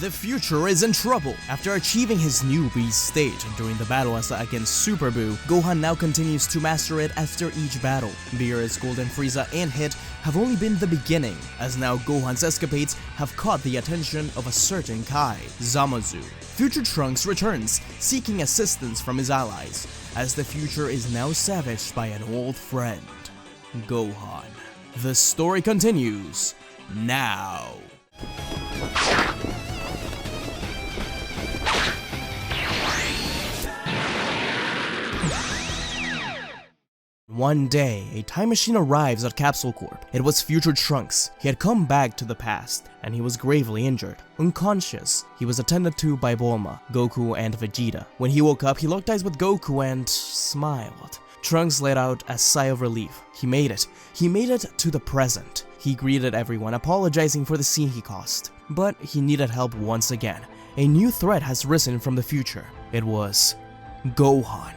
The future is in trouble. After achieving his new beast state during the battle against Super Buu, Gohan now continues to master it after each battle. Beerus, Golden Frieza, and Hit have only been the beginning, as now Gohan's escapades have caught the attention of a certain Kai, Zamasu. Future Trunks returns, seeking assistance from his allies, as the future is now savaged by an old friend, Gohan. The story continues now. One day, a time machine arrives at Capsule Corp. It was Future Trunks. He had come back to the past, and he was gravely injured. Unconscious, he was attended to by Bulma, Goku, and Vegeta. When he woke up, he locked eyes with Goku and smiled. Trunks let out a sigh of relief. He made it. He made it to the present. He greeted everyone, apologizing for the scene he caused. But he needed help once again. A new threat has risen from the future. It was Gohan.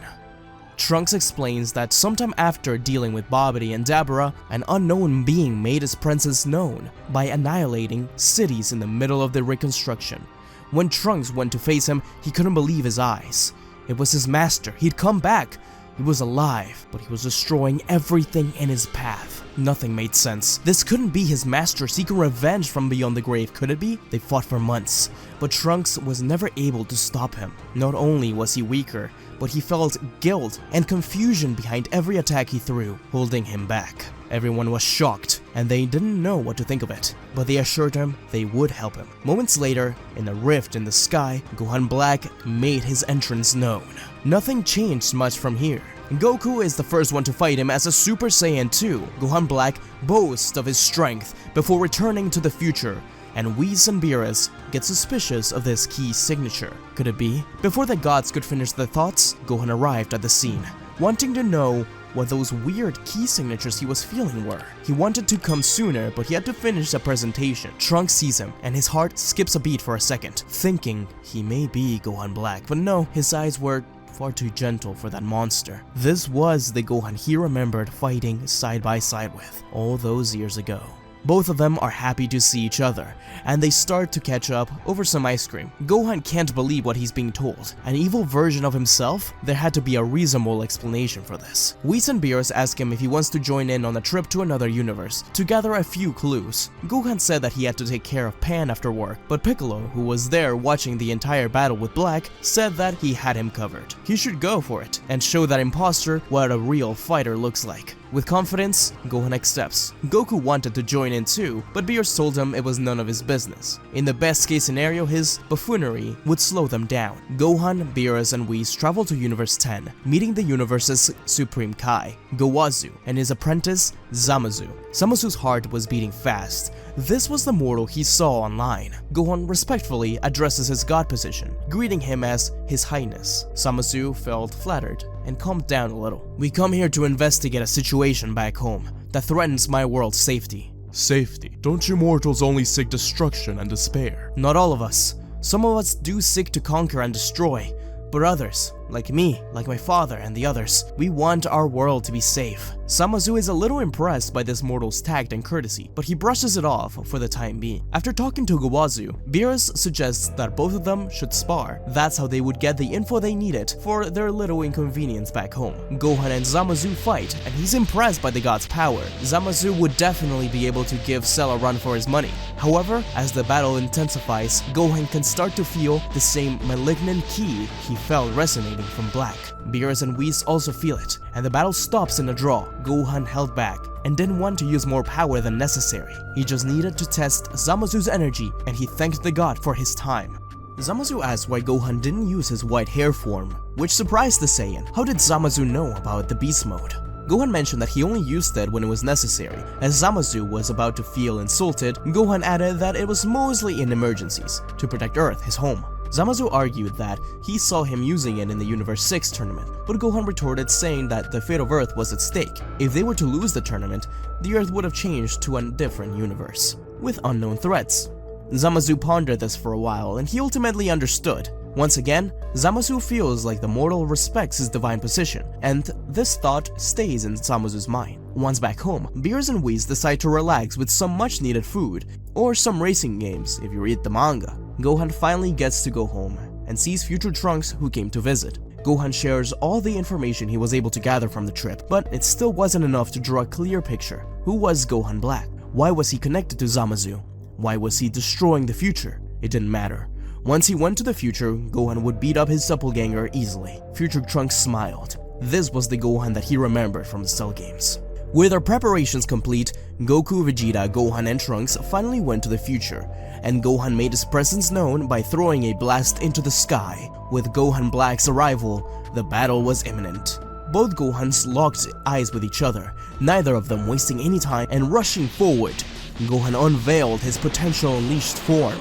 Trunks explains that sometime after dealing with Babidi and Dabura, an unknown being made his presence known by annihilating cities in the middle of the reconstruction. When Trunks went to face him, he couldn't believe his eyes. It was his master. He'd come back. He was alive, but he was destroying everything in his path. Nothing made sense. This couldn't be his master seeking revenge from beyond the grave, could it be? They fought for months, but Trunks was never able to stop him. Not only was he weaker, but he felt guilt and confusion behind every attack he threw, holding him back. Everyone was shocked, and they didn't know what to think of it, but they assured him they would help him. Moments later, in a rift in the sky, Gohan Black made his entrance known. Nothing changed much from here. Goku is the first one to fight him as a Super Saiyan 2. Gohan Black boasts of his strength before returning to the future, and Whis and Beerus get suspicious of this key signature. Could it be? Before the gods could finish their thoughts, Gohan arrived at the scene, wanting to know what those weird key signatures he was feeling were. He wanted to come sooner, but he had to finish a presentation. Trunks sees him, and his heart skips a beat for a second, thinking he may be Gohan Black, but no, his eyes were far too gentle for that monster. This was the Gohan he remembered fighting side by side with all those years ago. Both of them are happy to see each other, and they start to catch up over some ice cream. Gohan can't believe what he's being told. An evil version of himself? There had to be a reasonable explanation for this. Whis and Beerus ask him if he wants to join in on a trip to another universe, to gather a few clues. Gohan said that he had to take care of Pan after work, but Piccolo, who was there watching the entire battle with Black, said that he had him covered. He should go for it, and show that imposter what a real fighter looks like. With confidence, Gohan accepts. Goku wanted to join in too, but Beerus told him it was none of his business. In the best case scenario, his buffoonery would slow them down. Gohan, Beerus, and Whis travel to Universe 10, meeting the universe's Supreme Kai, Gowazu, and his apprentice, Zamasu. Zamasu's heart was beating fast. This was the mortal he saw online. Gohan respectfully addresses his god position, greeting him as His Highness. Zamasu felt flattered and calmed down a little. We come here to investigate a situation back home that threatens my world's safety. Safety? Don't you mortals only seek destruction and despair? Not all of us. Some of us do seek to conquer and destroy, but others, like me, like my father and the others, we want our world to be safe. Zamasu is a little impressed by this mortal's tact and courtesy, but he brushes it off for the time being. After talking to Gowazu, Beerus suggests that both of them should spar. That's how they would get the info they needed for their little inconvenience back home. Gohan and Zamasu fight, and he's impressed by the god's power. Zamasu would definitely be able to give Cell a run for his money. However, as the battle intensifies, Gohan can start to feel the same malignant ki he felt resonating from Black. Beerus and Whis also feel it, and the battle stops in a draw. Gohan held back and didn't want to use more power than necessary. He just needed to test Zamasu's energy, and he thanked the god for his time. Zamasu asked why Gohan didn't use his white hair form, which surprised the Saiyan. How did Zamasu know about the beast mode? Gohan mentioned that he only used it when it was necessary. As Zamasu was about to feel insulted, Gohan added that it was mostly in emergencies, to protect Earth, his home. Zamasu argued that he saw him using it in the Universe 6 tournament, but Gohan retorted saying that the fate of Earth was at stake. If they were to lose the tournament, the Earth would have changed to a different universe, with unknown threats. Zamasu pondered this for a while, and he ultimately understood. Once again, Zamasu feels like the mortal respects his divine position, and this thought stays in Zamasu's mind. Once back home, Beerus and Whis decide to relax with some much needed food, or some racing games if you read the manga. Gohan finally gets to go home and sees future Trunks, who came to visit. Gohan shares all the information he was able to gather from the trip, but it still wasn't enough to draw a clear picture. Who was Gohan Black? Why was he connected to Zamasu? Why was he destroying the future? It didn't matter. Once he went to the future, Gohan would beat up his doppelganger easily. Future Trunks smiled. This was the Gohan that he remembered from the Cell games. With their preparations complete, Goku, Vegeta, Gohan, and Trunks finally went to the future, and Gohan made his presence known by throwing a blast into the sky. With Gohan Black's arrival, the battle was imminent. Both Gohans locked eyes with each other, neither of them wasting any time and rushing forward. Gohan unveiled his potential unleashed form,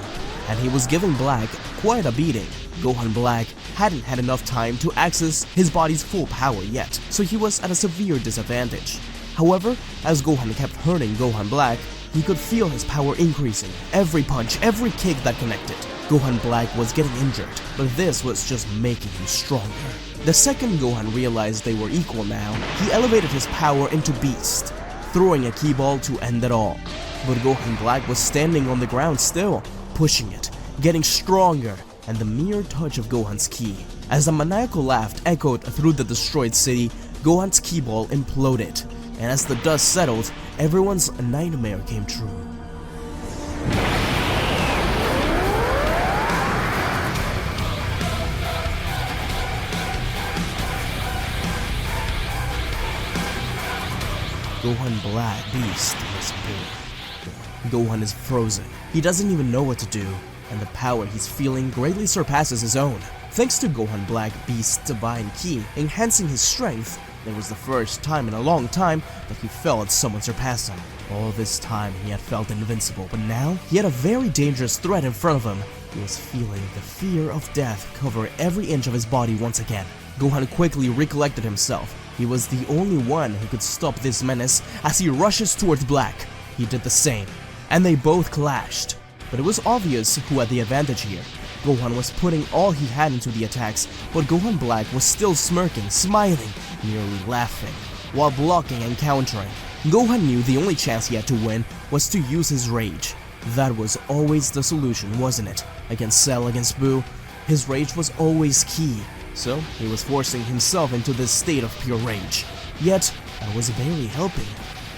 and he was giving Black quite a beating. Gohan Black hadn't had enough time to access his body's full power yet, so he was at a severe disadvantage. However, as Gohan kept hurting Gohan Black, he could feel his power increasing. Every punch, every kick that connected. Gohan Black was getting injured, but this was just making him stronger. The second Gohan realized they were equal now, he elevated his power into Beast, throwing a ki ball to end it all. But Gohan Black was standing on the ground still, pushing it, getting stronger, and the mere touch of Gohan's ki. As a maniacal laugh echoed through the destroyed city, Gohan's ki ball imploded, and as the dust settled, everyone's nightmare came true. Gohan Black Beast is born. Gohan is frozen. He doesn't even know what to do, and the power he's feeling greatly surpasses his own. Thanks to Gohan Black Beast's divine ki enhancing his strength, it was the first time in a long time that he felt someone surpass him. All this time he had felt invincible, but now he had a very dangerous threat in front of him. He was feeling the fear of death cover every inch of his body once again. Gohan quickly recollected himself. He was the only one who could stop this menace as he rushes towards Black. He did the same, and they both clashed. But it was obvious who had the advantage here. Gohan was putting all he had into the attacks, but Gohan Black was still smirking, smiling, nearly laughing, while blocking and countering. Gohan knew the only chance he had to win was to use his rage. That was always the solution, wasn't it? Against Cell, against Buu, his rage was always key, so he was forcing himself into this state of pure rage. Yet, that was barely helping.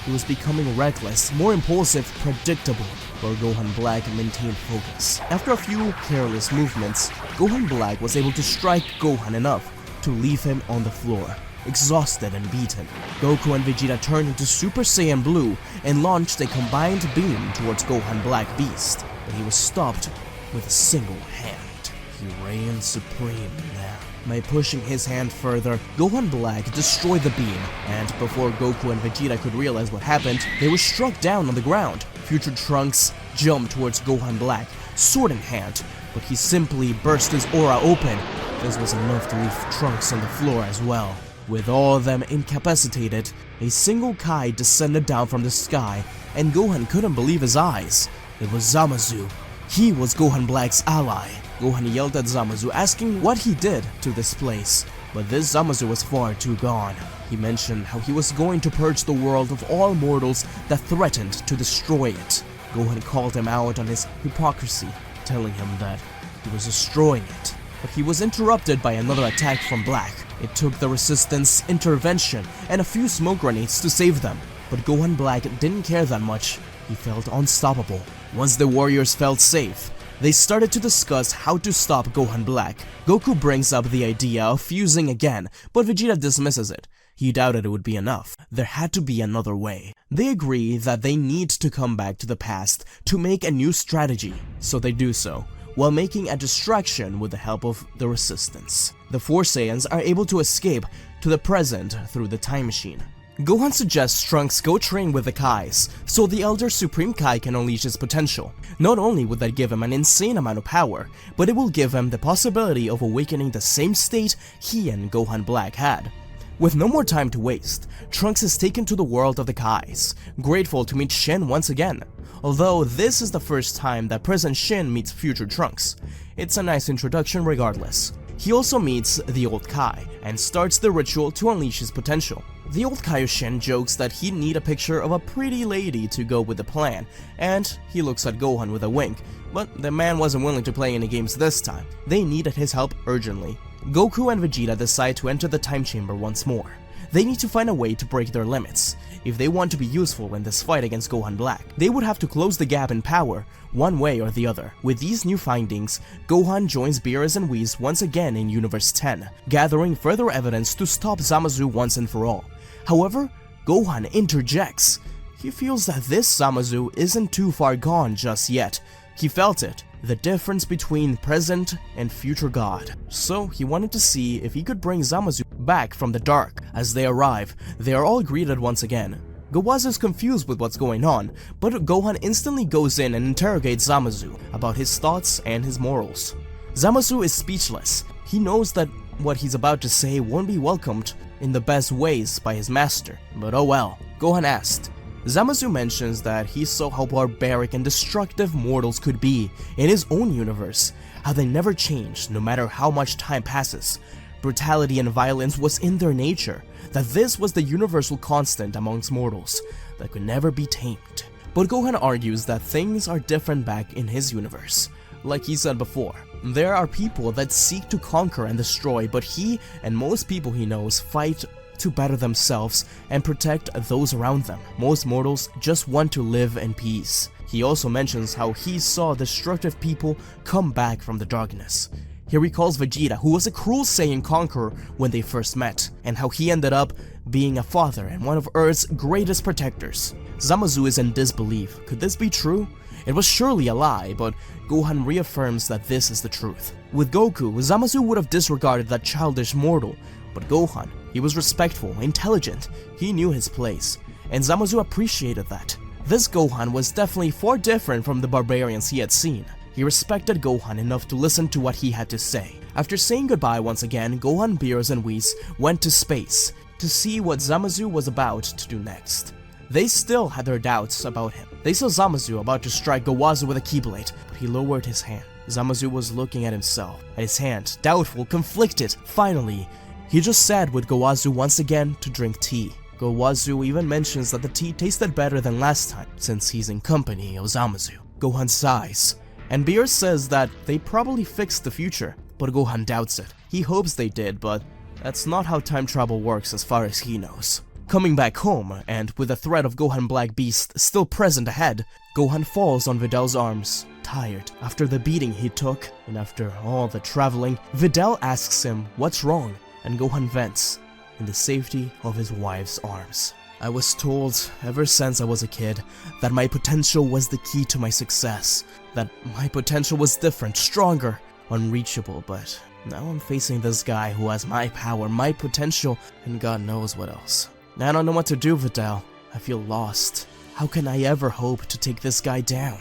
He was becoming reckless, more impulsive, predictable, while Gohan Black maintained focus. After a few careless movements, Gohan Black was able to strike Gohan enough to leave him on the floor, exhausted and beaten. Goku and Vegeta turned into Super Saiyan Blue and launched a combined beam towards Gohan Black Beast, but he was stopped with a single hand. He reigned supreme now. By pushing his hand further, Gohan Black destroyed the beam, and before Goku and Vegeta could realize what happened, they were struck down on the ground. Future Trunks jumped towards Gohan Black, sword in hand, but he simply burst his aura open. This was enough to leave Trunks on the floor as well. With all of them incapacitated, a single Kai descended down from the sky, and Gohan couldn't believe his eyes. It was Zamasu. He was Gohan Black's ally. Gohan yelled at Zamasu, asking what he did to this place, but this Zamasu was far too gone. He mentioned how he was going to purge the world of all mortals that threatened to destroy it. Gohan called him out on his hypocrisy, telling him that he was destroying it. But he was interrupted by another attack from Black. It took the Resistance intervention and a few smoke grenades to save them, but Gohan Black didn't care that much. He felt unstoppable. Once the warriors felt safe, they started to discuss how to stop Gohan Black. Goku brings up the idea of fusing again, but Vegeta dismisses it. He doubted it would be enough. There had to be another way. They agree that they need to come back to the past to make a new strategy, so they do so, while making a distraction with the help of the Resistance. The four Saiyans are able to escape to the present through the time machine. Gohan suggests Trunks go train with the Kais, so the Elder Supreme Kai can unleash his potential. Not only would that give him an insane amount of power, but it will give him the possibility of awakening the same state he and Gohan Black had. With no more time to waste, Trunks is taken to the world of the Kais, grateful to meet Shin once again. Although this is the first time that present Shin meets future Trunks, it's a nice introduction regardless. He also meets the old Kai and starts the ritual to unleash his potential. The old Kaioshin jokes that he'd need a picture of a pretty lady to go with the plan, and he looks at Gohan with a wink, but the man wasn't willing to play any games this time. They needed his help urgently. Goku and Vegeta decide to enter the time chamber once more. They need to find a way to break their limits. If they want to be useful in this fight against Gohan Black, they would have to close the gap in power, one way or the other. With these new findings, Gohan joins Beerus and Whis once again in Universe 10, gathering further evidence to stop Zamasu once and for all. However, Gohan interjects. He feels that this Zamasu isn't too far gone just yet. He felt it, the difference between present and future God. So he wanted to see if he could bring Zamasu back from the dark. As they arrive, they are all greeted once again. Gowazu is confused with what's going on, but Gohan instantly goes in and interrogates Zamasu about his thoughts and his morals. Zamasu is speechless. He knows that what he's about to say won't be welcomed in the best ways by his master, but oh well. Gohan asked. Zamasu mentions that he saw how barbaric and destructive mortals could be in his own universe, how they never changed no matter how much time passes. Brutality and violence was in their nature, that this was the universal constant amongst mortals that could never be tamed. But Gohan argues that things are different back in his universe. Like he said before, there are people that seek to conquer and destroy, but he and most people he knows fight to better themselves and protect those around them. Most mortals just want to live in peace. He also mentions how he saw destructive people come back from the darkness. He recalls Vegeta, who was a cruel Saiyan conqueror when they first met, and how he ended up being a father and one of Earth's greatest protectors. Zamasu is in disbelief. Could this be true? It was surely a lie, but Gohan reaffirms that this is the truth. With Goku, Zamasu would have disregarded that childish mortal, but Gohan, he was respectful, intelligent, he knew his place, and Zamasu appreciated that. This Gohan was definitely far different from the barbarians he had seen. He respected Gohan enough to listen to what he had to say. After saying goodbye once again, Gohan, Beerus, and Whis went to space to see what Zamasu was about to do next. They still had their doubts about him. They saw Zamasu about to strike Gowazu with a Keyblade, but he lowered his hand. Zamasu was looking at himself, at his hand, doubtful, conflicted. Finally, he just sat with Gowazu once again to drink tea. Gowazu even mentions that the tea tasted better than last time, since he's in company of Zamasu. Gohan sighs, and Beerus says that they probably fixed the future, but Gohan doubts it. He hopes they did, but that's not how time travel works as far as he knows. Coming back home, and with the threat of Gohan Black Beast still present ahead, Gohan falls on Vidal's arms. Tired after the beating he took, and after all the traveling, Vidal asks him what's wrong, and Gohan vents in the safety of his wife's arms. I was told ever since I was a kid that my potential was the key to my success, that my potential was different, stronger, unreachable, but now I'm facing this guy who has my power, my potential, and God knows what else. I don't know what to do, Vidal. I feel lost. How can I ever hope to take this guy down?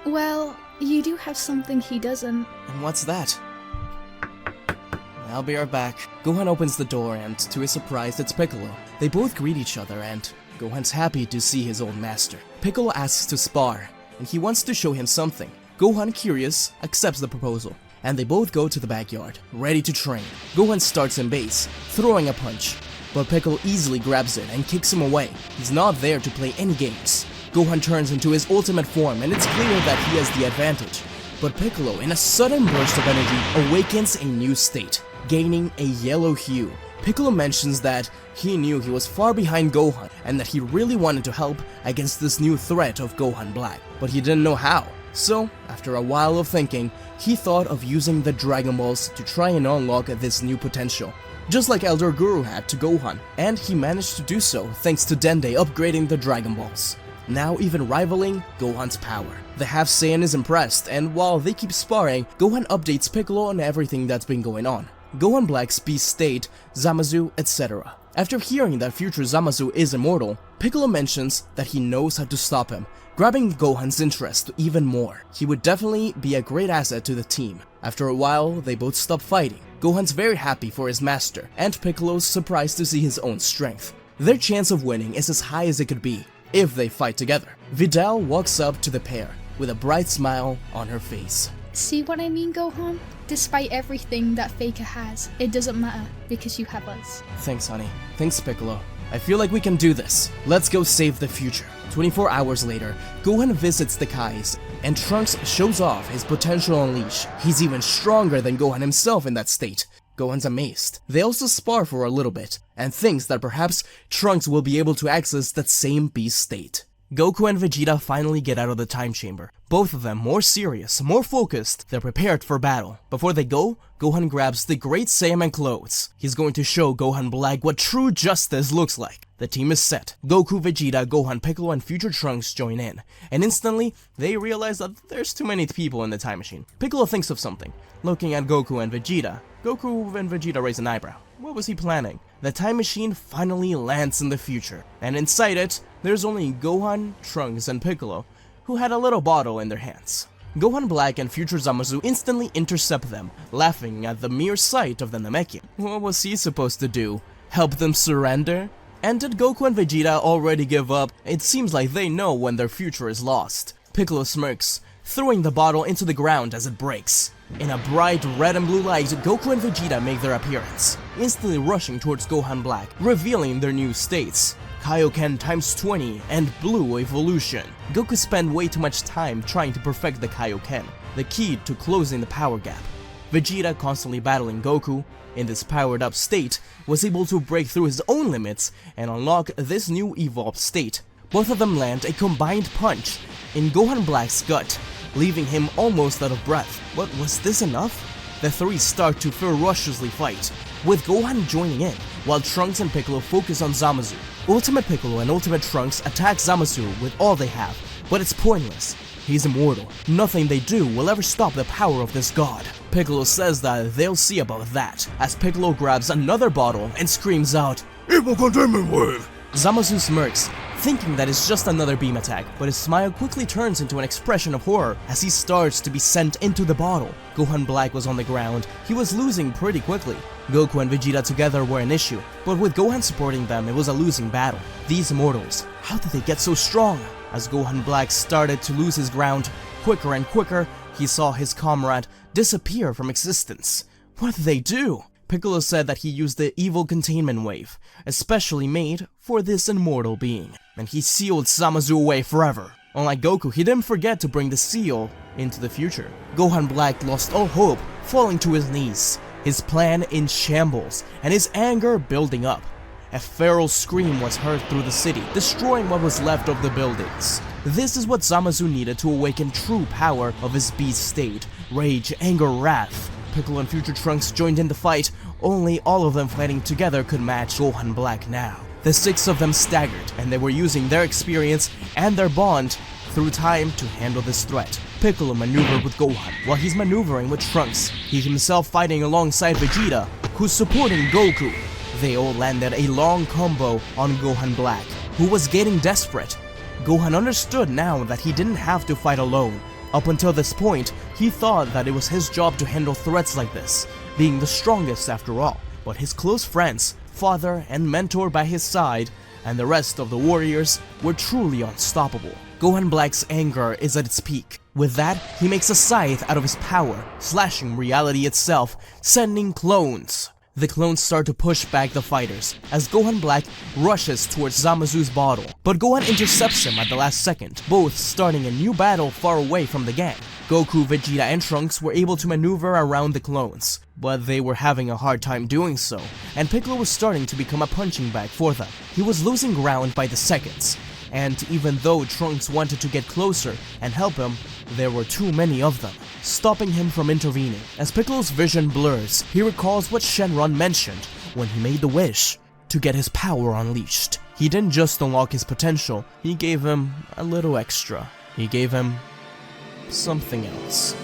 Well, you do have something he doesn't. And what's that? I'll be right back. Gohan opens the door and, to his surprise, it's Piccolo. They both greet each other and Gohan's happy to see his old master. Piccolo asks to spar, and he wants to show him something. Gohan, curious, accepts the proposal, and they both go to the backyard, ready to train. Gohan starts in base, throwing a punch, but Piccolo easily grabs it and kicks him away. He's not there to play any games. Gohan turns into his ultimate form, and it's clear that he has the advantage. But Piccolo, in a sudden burst of energy, awakens a new state, gaining a yellow hue. Piccolo mentions that he knew he was far behind Gohan, and that he really wanted to help against this new threat of Gohan Black, but he didn't know how. So, after a while of thinking, he thought of using the Dragonballs to try and unlock this new potential. Just like Elder Guru had to Gohan, and he managed to do so thanks to Dende upgrading the Dragonballs, now even rivaling Gohan's power. The Half Saiyan is impressed, and while they keep sparring, Gohan updates Piccolo on everything that's been going on. Gohan Black's beast state, Zamasu, etc. After hearing that future Zamasu is immortal, Piccolo mentions that he knows how to stop him, grabbing Gohan's interest even more. He would definitely be a great asset to the team. After a while, they both stop fighting. Gohan's very happy for his master, and Piccolo's surprised to see his own strength. Their chance of winning is as high as it could be, if they fight together. Vidal walks up to the pair, with a bright smile on her face. See what I mean, Gohan? Despite everything that Faker has, it doesn't matter because you have us. Thanks, honey. Thanks, Piccolo. I feel like we can do this. Let's go save the future. 24 hours later, Gohan visits the Kais, and Trunks shows off his potential unleash. He's even stronger than Gohan himself in that state. Gohan's amazed. They also spar for a little bit, and thinks that perhaps Trunks will be able to access that same beast state. Goku and Vegeta finally get out of the time chamber. Both of them more serious, more focused, they're prepared for battle. Before they go, Gohan grabs the Great Saiyaman clothes. He's going to show Gohan Black what true justice looks like. The team is set. Goku, Vegeta, Gohan, Piccolo, and future Trunks join in. And instantly, they realize that there's too many people in the time machine. Piccolo thinks of something. Looking at Goku and Vegeta, Goku and Vegeta raise an eyebrow. What was he planning? The time machine finally lands in the future, and inside it, there's only Gohan, Trunks, and Piccolo, who had a little bottle in their hands. Gohan Black and future Zamasu instantly intercept them, laughing at the mere sight of the Namekian. What was he supposed to do? Help them surrender? And did Goku and Vegeta already give up? It seems like they know when their future is lost. Piccolo smirks, throwing the bottle into the ground as it breaks. In a bright red and blue light, Goku and Vegeta make their appearance, instantly rushing towards Gohan Black, revealing their new states. Kaioken times 20 and Blue Evolution. Goku spent way too much time trying to perfect the Kaioken, the key to closing the power gap. Vegeta, constantly battling Goku, in this powered up state, was able to break through his own limits and unlock this new evolved state. Both of them land a combined punch in Gohan Black's gut, leaving him almost out of breath. But was this enough? The three start to ferociously fight, with Gohan joining in, while Trunks and Piccolo focus on Zamasu. Ultimate Piccolo and Ultimate Trunks attack Zamasu with all they have, but it's pointless. He's immortal. Nothing they do will ever stop the power of this god. Piccolo says that they'll see about that, as Piccolo grabs another bottle and screams out, Evil containment wave! Zamasu smirks, thinking that it's just another beam attack, but his smile quickly turns into an expression of horror as he starts to be sent into the bottle. Gohan Black was on the ground. He was losing pretty quickly. Goku and Vegeta together were an issue, but with Gohan supporting them, it was a losing battle. These immortals, how did they get so strong? As Gohan Black started to lose his ground, quicker and quicker, he saw his comrade disappear from existence. What did they do? Piccolo said that he used the evil containment wave, especially made for this immortal being, and he sealed Zamasu away forever. Unlike Goku, he didn't forget to bring the seal into the future. Gohan Black lost all hope, falling to his knees, his plan in shambles, and his anger building up. A feral scream was heard through the city, destroying what was left of the buildings. This is what Zamasu needed to awaken true power of his beast state, rage, anger, wrath. Piccolo and future Trunks joined in the fight, only all of them fighting together could match Gohan Black now. The six of them staggered, and they were using their experience and their bond through time to handle this threat. Piccolo maneuvered with Gohan, while he's maneuvering with Trunks, he himself fighting alongside Vegeta, who's supporting Goku. They all landed a long combo on Gohan Black, who was getting desperate. Gohan understood now that he didn't have to fight alone. Up until this point, he thought that it was his job to handle threats like this, being the strongest after all. But his close friends, father and mentor by his side, and the rest of the warriors were truly unstoppable. Gohan Black's anger is at its peak. With that, he makes a scythe out of his power, slashing reality itself, sending clones. The clones start to push back the fighters, as Gohan Black rushes towards Zamasu's bottle, but Gohan intercepts him at the last second, both starting a new battle far away from the gang. Goku, Vegeta, and Trunks were able to maneuver around the clones, but they were having a hard time doing so, and Piccolo was starting to become a punching bag for them. He was losing ground by the seconds, and even though Trunks wanted to get closer and help him, there were too many of them, stopping him from intervening. As Piccolo's vision blurs, he recalls what Shenron mentioned when he made the wish to get his power unleashed. He didn't just unlock his potential, he gave him a little extra. He gave him something else.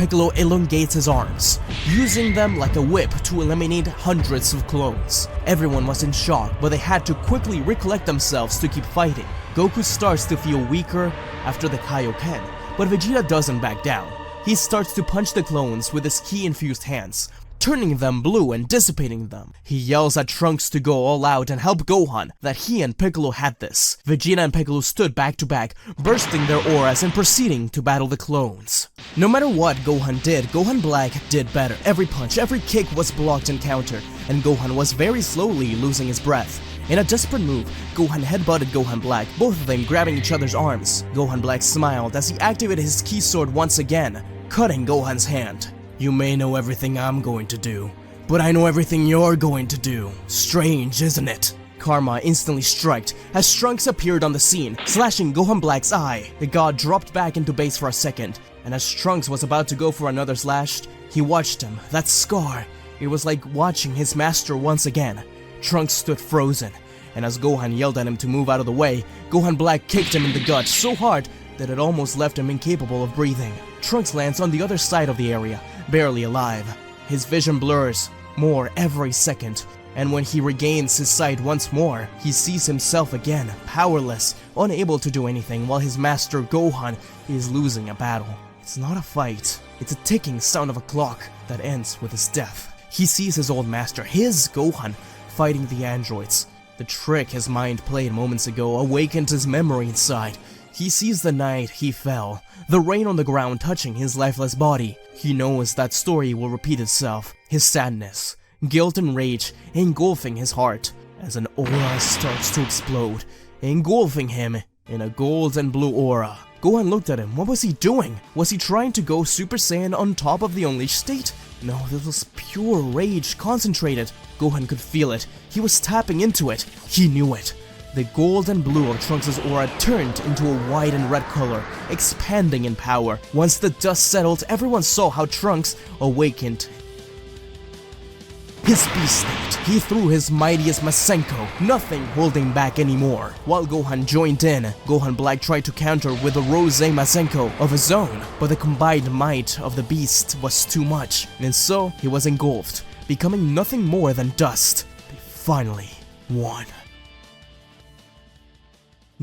Piccolo elongates his arms, using them like a whip to eliminate hundreds of clones. Everyone was in shock, but they had to quickly recollect themselves to keep fighting. Goku starts to feel weaker after the Kaioken, but Vegeta doesn't back down. He starts to punch the clones with his ki-infused hands, turning them blue and dissipating them. He yells at Trunks to go all out and help Gohan, that he and Piccolo had this. Vegeta and Piccolo stood back to back, bursting their auras and proceeding to battle the clones. No matter what Gohan did, Gohan Black did better. Every punch, every kick was blocked and countered, and Gohan was very slowly losing his breath. In a desperate move, Gohan headbutted Gohan Black, both of them grabbing each other's arms. Gohan Black smiled as he activated his key sword once again, cutting Gohan's hand. You may know everything I'm going to do, but I know everything you're going to do. Strange, isn't it? Karma instantly struck as Trunks appeared on the scene, slashing Gohan Black's eye. The god dropped back into base for a second, and as Trunks was about to go for another slash, he watched him. That scar, it was like watching his master once again. Trunks stood frozen, and as Gohan yelled at him to move out of the way, Gohan Black kicked him in the gut so hard that it almost left him incapable of breathing. Trunks lands on the other side of the area, barely alive. His vision blurs more every second, and when he regains his sight once more, he sees himself again, powerless, unable to do anything while his master Gohan is losing a battle. It's not a fight, it's a ticking sound of a clock that ends with his death. He sees his old master, his Gohan, fighting the androids. The trick his mind played moments ago awakened his memory inside. He sees the night he fell, the rain on the ground touching his lifeless body. He knows that story will repeat itself. His sadness, guilt and rage engulfing his heart as an aura starts to explode, engulfing him in a gold and blue aura. Gohan looked at him. What was he doing? Was he trying to go Super Saiyan on top of the Unleashed state? No, this was pure rage concentrated. Gohan could feel it. He was tapping into it. He knew it. The gold and blue of Trunks' aura turned into a white and red color, expanding in power. Once the dust settled, everyone saw how Trunks awakened his beast state. He threw his mightiest Masenko, nothing holding back anymore. While Gohan joined in, Gohan Black tried to counter with a Rose Masenko of his own, but the combined might of the beast was too much, and so he was engulfed, becoming nothing more than dust. They finally won.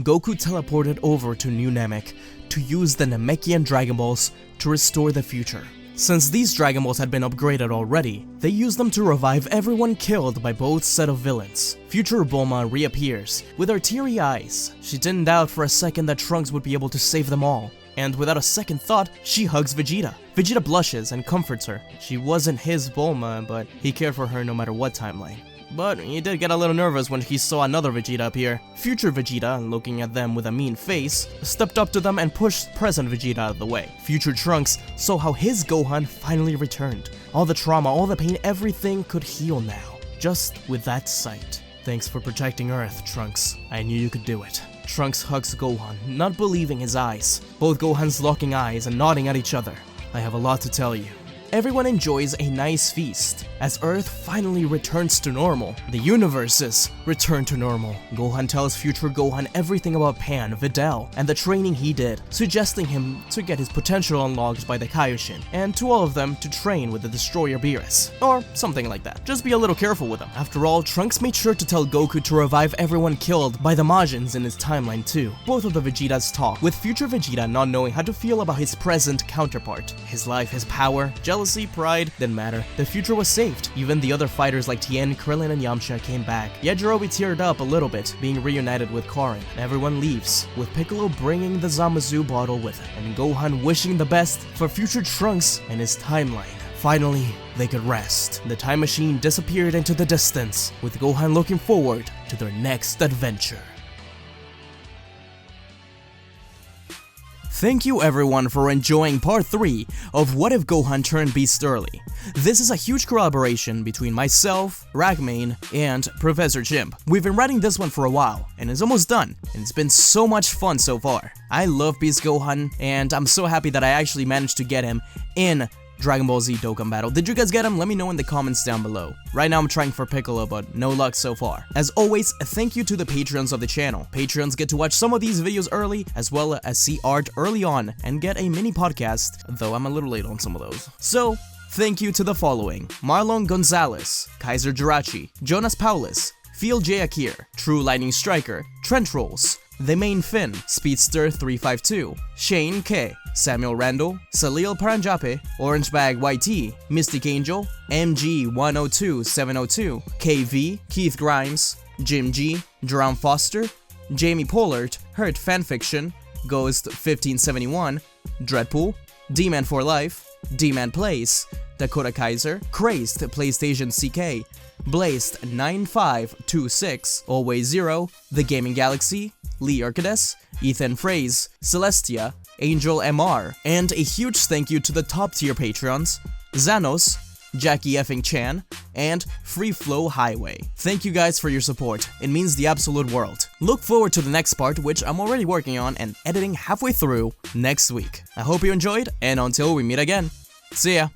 Goku teleported over to New Namek to use the Namekian Dragon Balls to restore the future. Since these Dragon Balls had been upgraded already, they used them to revive everyone killed by both set of villains. Future Bulma reappears. With her teary eyes, she didn't doubt for a second that Trunks would be able to save them all. And without a second thought, she hugs Vegeta. Vegeta blushes and comforts her. She wasn't his Bulma, but he cared for her no matter what timeline. But he did get a little nervous when he saw another Vegeta appear. Future Vegeta, looking at them with a mean face, stepped up to them and pushed present Vegeta out of the way. Future Trunks saw how his Gohan finally returned. All the trauma, all the pain, everything could heal now, just with that sight. Thanks for protecting Earth, Trunks. I knew you could do it. Trunks hugs Gohan, not believing his eyes. Both Gohans locking eyes and nodding at each other. I have a lot to tell you. Everyone enjoys a nice feast. As Earth finally returns to normal, the universes return to normal. Gohan tells future Gohan everything about Pan, Videl, and the training he did, suggesting him to get his potential unlocked by the Kaioshin, and to all of them to train with the destroyer Beerus, or something like that. Just be a little careful with him. After all, Trunks made sure to tell Goku to revive everyone killed by the Majins in his timeline too. Both of the Vegetas talk, with future Vegeta not knowing how to feel about his present counterpart. His life, his power, jealousy, pride, didn't matter. The future was saved. Even the other fighters like Tien, Krillin, and Yamcha came back. Yajirobe teared up a little bit, being reunited with Karin. Everyone leaves, with Piccolo bringing the Zamasu bottle with him, and Gohan wishing the best for future Trunks and his timeline. Finally, they could rest. The time machine disappeared into the distance, with Gohan looking forward to their next adventure. Thank you everyone for enjoying part 3 of What If Gohan Turned Beast Early. This is a huge collaboration between myself, Ragmain, and Professor Chimp. We've been writing this one for a while, and it's almost done, and it's been so much fun so far. I love Beast Gohan, and I'm so happy that I actually managed to get him in Dragon Ball Z Dokkan Battle. Did you guys get him? Let me know in the comments down below. Right now I'm trying for Piccolo, but no luck so far. As always, thank you to the Patreons of the channel. Patreons get to watch some of these videos early, as well as see art early on, and get a mini podcast, though I'm a little late on some of those. So, thank you to the following: Marlon Gonzalez, Kaiser Jirachi, Jonas Paulus, Phil J. Akir, True Lightning Striker, Trent Rolls, The Main Finn, Speedster 352, Shane K, Samuel Randall, Salil Paranjape, Orange Bag YT, Mystic Angel, MG102702, KV, Keith Grimes, Jim G, Jerome Foster, Jamie Pollard, Hurt Fanfiction, Ghost 1571, Dreadpool, D-Man for Life, D-Man Plays, Dakota Kaiser, Crazed PlayStation CK, Blazed 9526, Always Zero, The Gaming Galaxy, Lee Urquidez, Ethan Fraze, Celestia, Angel MR, and a huge thank you to the top tier Patreons, Xanos, Jackie effing Chan, and Free Flow Highway. Thank you guys for your support, it means the absolute world. Look forward to the next part, which I'm already working on and editing halfway through next week. I hope you enjoyed, and until we meet again, see ya!